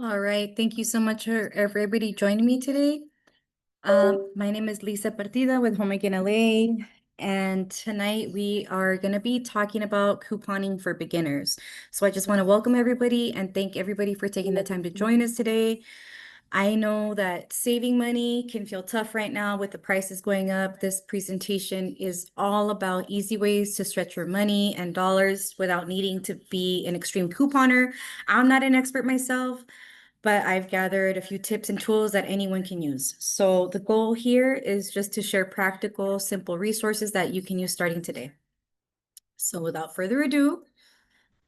All right, thank you so much for everybody joining me today. My name is Lisa Partida with Home Again LA, and tonight we are going to be talking about couponing for beginners. So I just want to welcome everybody and thank everybody for taking the time to join us today. I know that saving money can feel tough right now with the prices going up. This presentation is all about easy ways to stretch your money and dollars without needing to be an extreme couponer. I'm not an expert myself, but I've gathered a few tips and tools that anyone can use. So the goal here is just to share practical, simple resources that you can use starting today. So without further ado,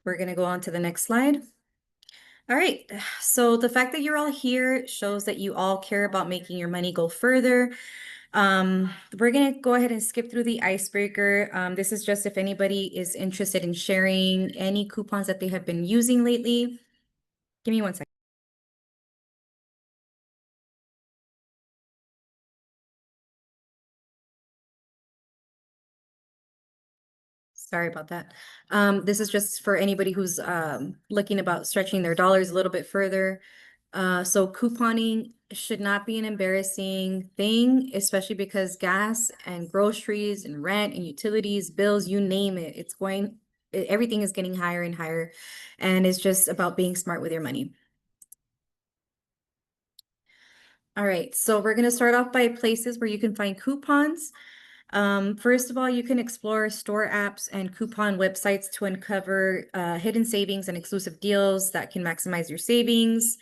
we're going to go on to the next slide. All right, so the fact that you're all here shows that you all care about making your money go further. We're gonna go ahead and skip through the icebreaker. This is just if anybody is interested in sharing any coupons that they have been using lately. Give me 1 second. Sorry about that. This is just for anybody who's looking about stretching their dollars a little bit further. So couponing should not be an embarrassing thing, especially because gas and groceries and rent and utilities, bills, you name it, everything is getting higher and higher. And it's just about being smart with your money. All right, so we're going to start off by places where you can find coupons. First of all, you can explore store apps and coupon websites to uncover hidden savings and exclusive deals that can maximize your savings.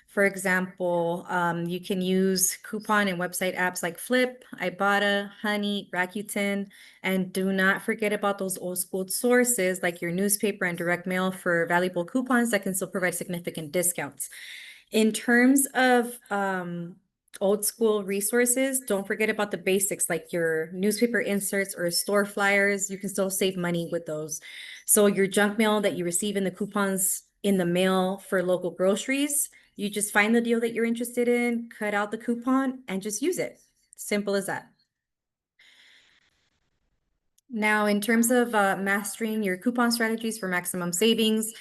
For example, you can use coupon and website apps like Flip, Ibotta, Honey, Rakuten, and do not forget about those old school sources like your newspaper and direct mail for valuable coupons that can still provide significant discounts. In terms of old school resources, don't forget about the basics like your newspaper inserts or store flyers. You can still save money with those. So your junk mail that you receive in the coupons in the mail for local groceries, you just find the deal that you're interested in, cut out the coupon, and just use it. Simple as that. Now, in terms of mastering your coupon strategies for maximum savings,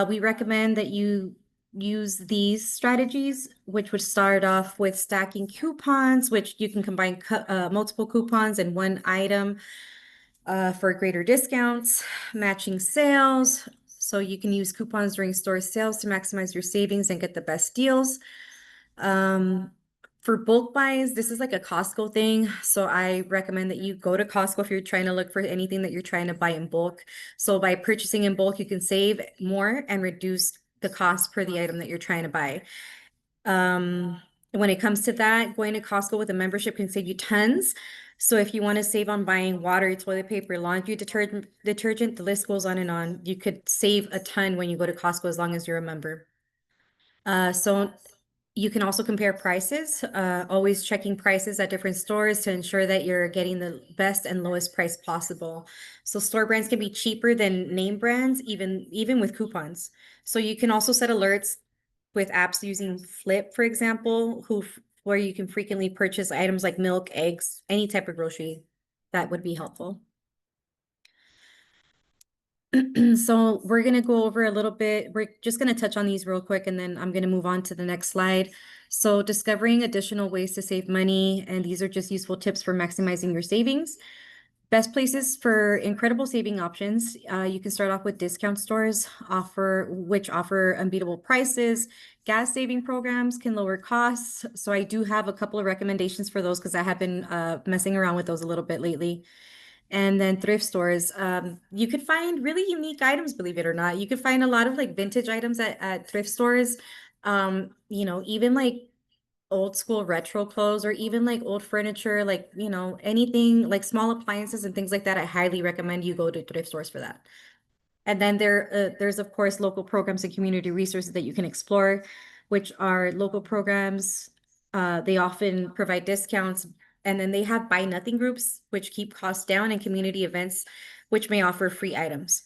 we recommend that you use these strategies, which would start off with stacking coupons, which you can combine multiple coupons in one item for greater discounts, matching sales. So you can use coupons during store sales to maximize your savings and get the best deals. For bulk buys, this is like a Costco thing. So I recommend that you go to Costco if you're trying to look for anything that you're trying to buy in bulk. So by purchasing in bulk, you can save more and reduce the cost per the item that you're trying to buy. When it comes to that, going to Costco with a membership can save you tons. So if you want to save on buying water, toilet paper, laundry detergent, the list goes on and on. You could save a ton when you go to Costco as long as you're a member. So you can also compare prices, always checking prices at different stores to ensure that you're getting the best and lowest price possible. So store brands can be cheaper than name brands, even with coupons. So you can also set alerts with apps using Flip, for example, where you can frequently purchase items like milk, eggs, any type of grocery. That would be helpful. So we're going to go over a little bit. We're just going to touch on these real quick, and then I'm going to move on to the next slide. So discovering additional ways to save money, and these are just useful tips for maximizing your savings. Best places for incredible saving options. You can start off with discount stores, which offer unbeatable prices. Gas saving programs can lower costs. So I do have a couple of recommendations for those because I have been messing around with those a little bit lately. And then thrift stores, you could find really unique items, believe it or not. You could find a lot of like vintage items at thrift stores. Even like old school retro clothes or even like old furniture, like, anything like small appliances and things like that. I highly recommend you go to thrift stores for that. And then there's of course local programs and community resources that you can explore, which are local programs. They often provide discounts, and then they have buy nothing groups, which keep costs down, and community events, which may offer free items.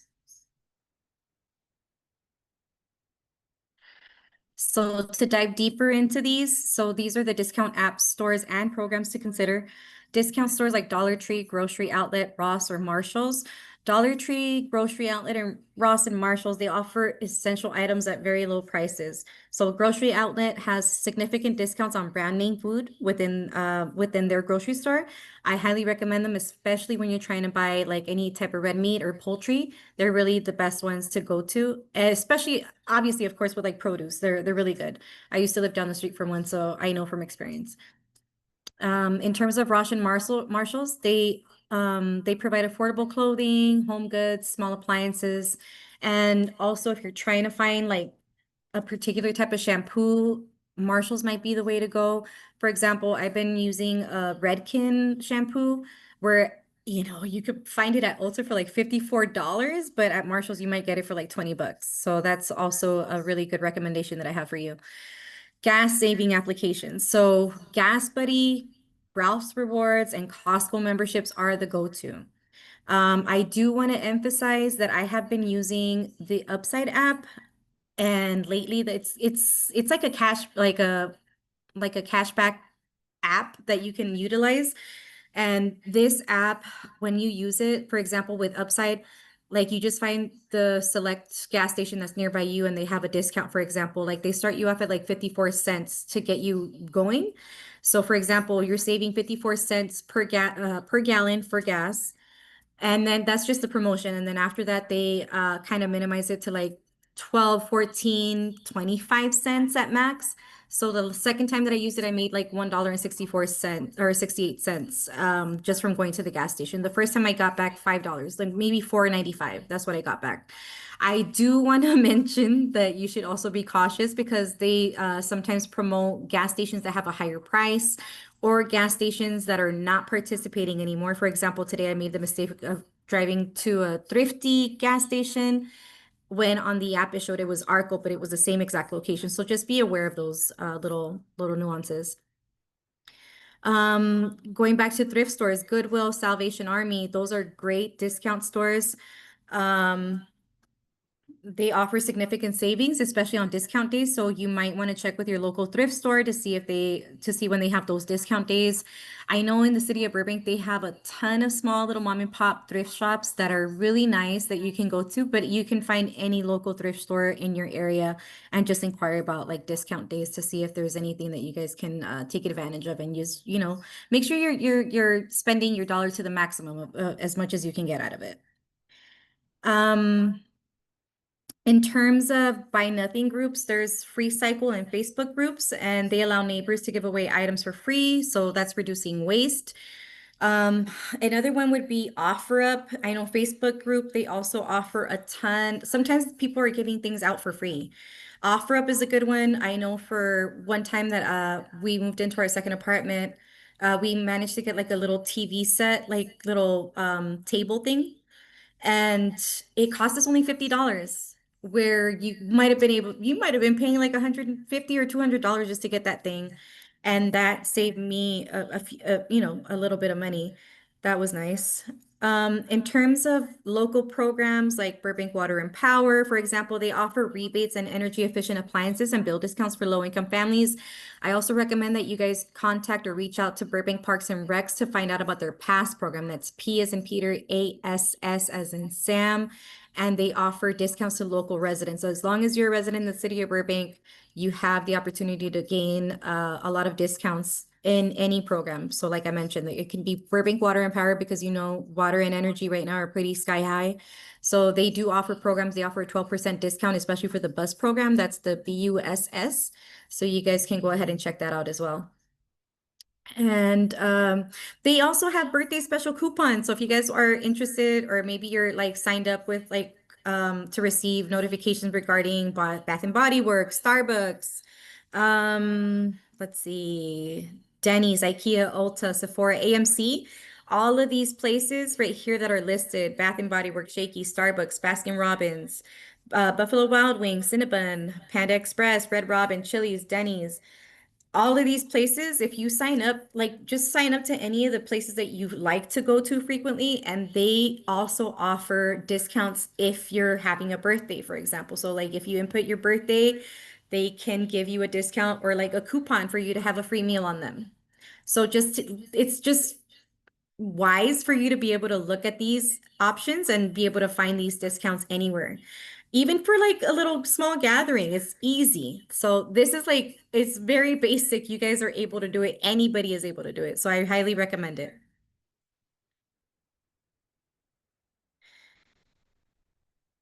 So to dive deeper into these, so these are the discount apps, stores, and programs to consider. Discount stores like Dollar Tree, Grocery Outlet, Ross, or Marshalls. Dollar Tree, Grocery Outlet, and Ross and Marshalls, they offer essential items at very low prices. So Grocery Outlet has significant discounts on brand name food within their grocery store. I highly recommend them, especially when you're trying to buy like any type of red meat or poultry. They're really the best ones to go to, especially obviously, of course, with like produce. They're really good. I used to live down the street from one, so I know from experience. In terms of Rosh and Marshalls, they provide affordable clothing, home goods, small appliances, and also if you're trying to find like a particular type of shampoo, Marshalls might be the way to go. For example, I've been using a Redken shampoo where you could find it at Ulta for like $54, but at Marshalls you might get it for like 20 bucks. So that's also a really good recommendation that I have for you. Gas saving applications. So Gas Buddy, Ralph's Rewards, and Costco memberships are the go-to. I do want to emphasize that I have been using the Upside app, and lately it's like a cashback app that you can utilize. And this app, when you use it, for example, with Upside, like you just find the select gas station that's nearby you and they have a discount, for example, like they start you off at like 54 cents to get you going. So for example, you're saving 54 cents per gallon for gas. And then that's just the promotion. And then after that, they kind of minimize it to like 12, 14, 25 cents at max. So the second time that I used it, I made like $1.64 or 68 cents just from going to the gas station. The first time I got back $5, like maybe 4.95. That's what I got back. I do want to mention that you should also be cautious because they sometimes promote gas stations that have a higher price or gas stations that are not participating anymore. For example, today I made the mistake of driving to a Thrifty gas station when on the app it showed it was Arco, but it was the same exact location. So just be aware of those little nuances. Going back to thrift stores, Goodwill, Salvation Army, those are great discount stores. Um, they offer significant savings, especially on discount days. So you might want to check with your local thrift store to see when they have those discount days. I know in the city of Burbank, they have a ton of small little mom and pop thrift shops that are really nice that you can go to, but you can find any local thrift store in your area and just inquire about like discount days to see if there's anything that you guys can take advantage of and use, make sure you're spending your dollar to the maximum of as much as you can get out of it. Um, in terms of buy nothing groups, there's Free Cycle and Facebook groups, and they allow neighbors to give away items for free. So that's reducing waste. Um, Another one would be OfferUp. I know Facebook group, they also offer a ton. Sometimes people are giving things out for free. OfferUp is a good one. I know for one time that we moved into our second apartment, we managed to get like a little TV set, like little table thing, and it cost us only $50, where you might have been paying like 150 or $200 just to get that thing, and that saved me a little bit of money. That was nice. In terms of local programs like Burbank Water and Power, for example, they offer rebates and energy efficient appliances and bill discounts for low income families. I also recommend that you guys contact or reach out to Burbank Parks and Recs to find out about their PASS program. That's P as in Peter, ASS as in Sam, and they offer discounts to local residents. So as long as you're a resident in the city of Burbank, you have the opportunity to gain a lot of discounts in any program. So like I mentioned, it can be Burbank Water and Power because water and energy right now are pretty sky high. So they do offer programs. They offer a 12% discount, especially for the bus program. That's the BUSS. So you guys can go ahead and check that out as well. And they also have birthday special coupons. So if you guys are interested, or maybe you're like signed up with like to receive notifications regarding Bath and Body Works, Starbucks, let's see, Denny's, IKEA, Ulta, Sephora, AMC, all of these places right here that are listed, Bath and Body Works, Shakey, Starbucks, Baskin Robbins, Buffalo Wild Wings, Cinnabon, Panda Express, Red Robin, Chili's, Denny's, all of these places, if you sign up, like just sign up to any of the places that you like to go to frequently, and they also offer discounts if you're having a birthday, for example. So like if you input your birthday, they can give you a discount or like a coupon for you to have a free meal on them. So it's just wise for you to be able to look at these options and be able to find these discounts anywhere. Even for like a little small gathering, it's easy. So this is like, it's very basic. You guys are able to do it. Anybody is able to do it. So I highly recommend it.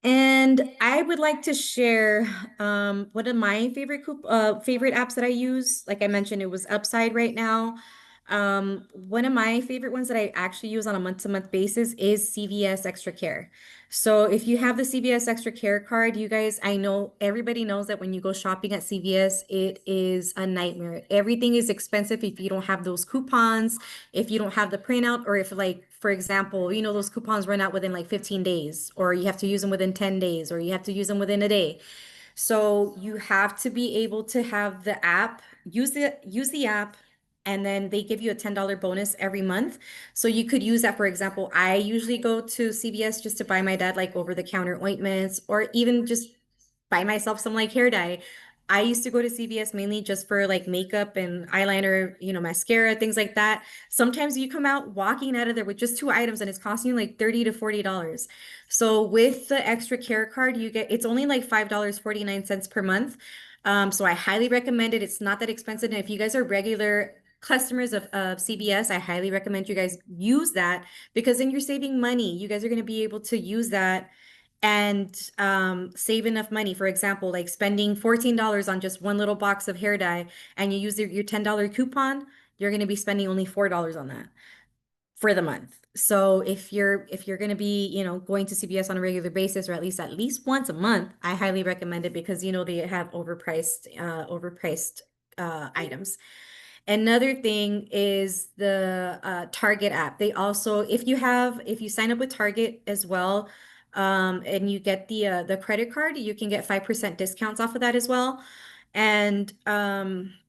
And I would like to share one of my favorite apps that I use. Like I mentioned, it was Upside right now. One of my favorite ones that I actually use on a month-to-month basis is CVS Extra Care. So if you have the CVS Extra Care card, you guys, I know everybody knows that when you go shopping at CVS, it is a nightmare. Everything is expensive if you don't have those coupons, if you don't have the printout, or if like, for example, you know, those coupons run out within like 15 days, or you have to use them within 10 days, or you have to use them within a day. So you have to be able to have the app, use the app, and then they give you a $10 bonus every month. So you could use that. For example, I usually go to CVS just to buy my dad like over-the-counter ointments, or even just buy myself some like hair dye. I used to go to CVS mainly just for like makeup and eyeliner, you know, mascara, things like that. Sometimes you come out walking out of there with just two items and it's costing you like 30 to $40. So with the extra care card, you get, it's only like $5.49 per month. So I highly recommend it. It's not that expensive. And if you guys are regular customers of CVS, I highly recommend you guys use that, because then you're saving money. You guys are going to be able to use that and save enough money. For example, like spending $14 on just one little box of hair dye, and you use your $10 coupon, you're going to be spending only $4 on that for the month. So if you're going to be, you know, going to CVS on a regular basis, or at least once a month, I highly recommend it, because you know they have overpriced items. Another thing is the Target app. They also, if you sign up with Target as well, and you get the credit card, you can get 5% discounts off of that as well. And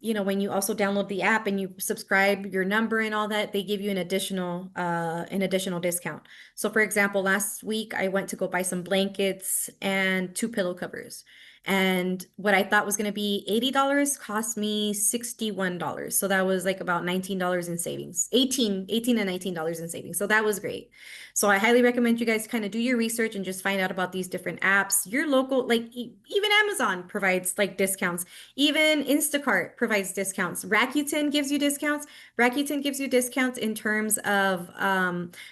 you know, when you also download the app and you subscribe your number and all that, they give you an additional discount. So for example, last week I went to go buy some blankets and two pillow covers. And what I thought was going to be $80 cost me $61. So that was like about $19 in savings, 18 and $19 in savings. So that was great. So I highly recommend you guys kind of do your research and just find out about these different apps. Your local, like even Amazon provides like discounts. Even Instacart provides discounts. Rakuten gives you discounts. Rakuten gives you discounts in terms of,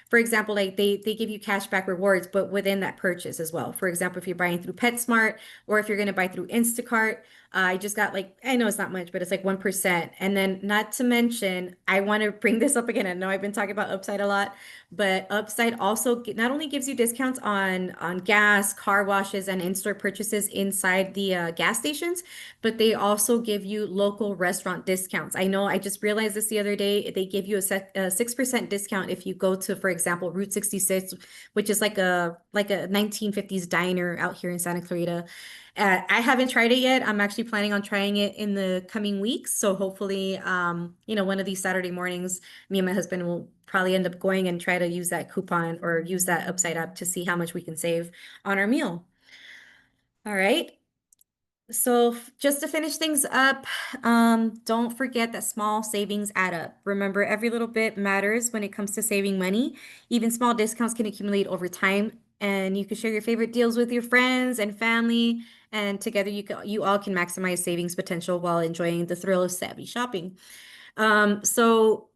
for example, like they give you cashback rewards, but within that purchase as well. For example, if you're buying through PetSmart, or if you're going to buy through Instacart, I just got like, I know it's not much, but it's like 1%. And then not to mention, I want to bring this up again. I know I've been talking about Upside a lot, but Upside also not only gives you discounts on gas, car washes, and in-store purchases inside the gas stations, but they also give you local restaurant discounts. I know I just realized this the other day. They give you a 6% discount if you go to, for example, Route 66, which is like a 1950s diner out here in Santa Clarita. I haven't tried it yet. I'm actually planning on trying it in the coming weeks. So hopefully, you know, one of these Saturday mornings, me and my husband will probably end up going and try to use that coupon or use that Upside app to see how much we can save on our meal. All right. So just to finish things up, don't forget that small savings add up. Remember, every little bit matters when it comes to saving money. Even small discounts can accumulate over time, and you can share your favorite deals with your friends and family, and together you all can maximize savings potential while enjoying the thrill of savvy shopping. So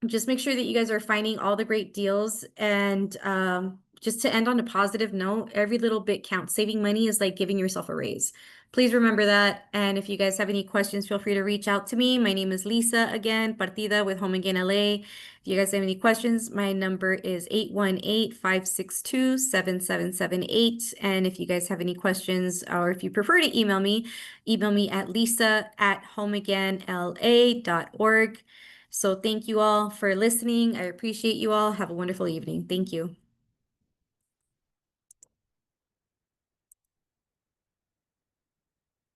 just make sure that you guys are finding all the great deals. And just to end on a positive note, every little bit counts. Saving money is like giving yourself a raise. Please remember that. And if you guys have any questions, feel free to reach out to me. My name is Lisa, again, Partida with Home Again LA. If you guys have any questions, my number is 818-562-7778. And if you guys have any questions, or if you prefer to email me at lisa@homeagainla.org. So thank you all for listening. I appreciate you all. Have a wonderful evening. Thank you.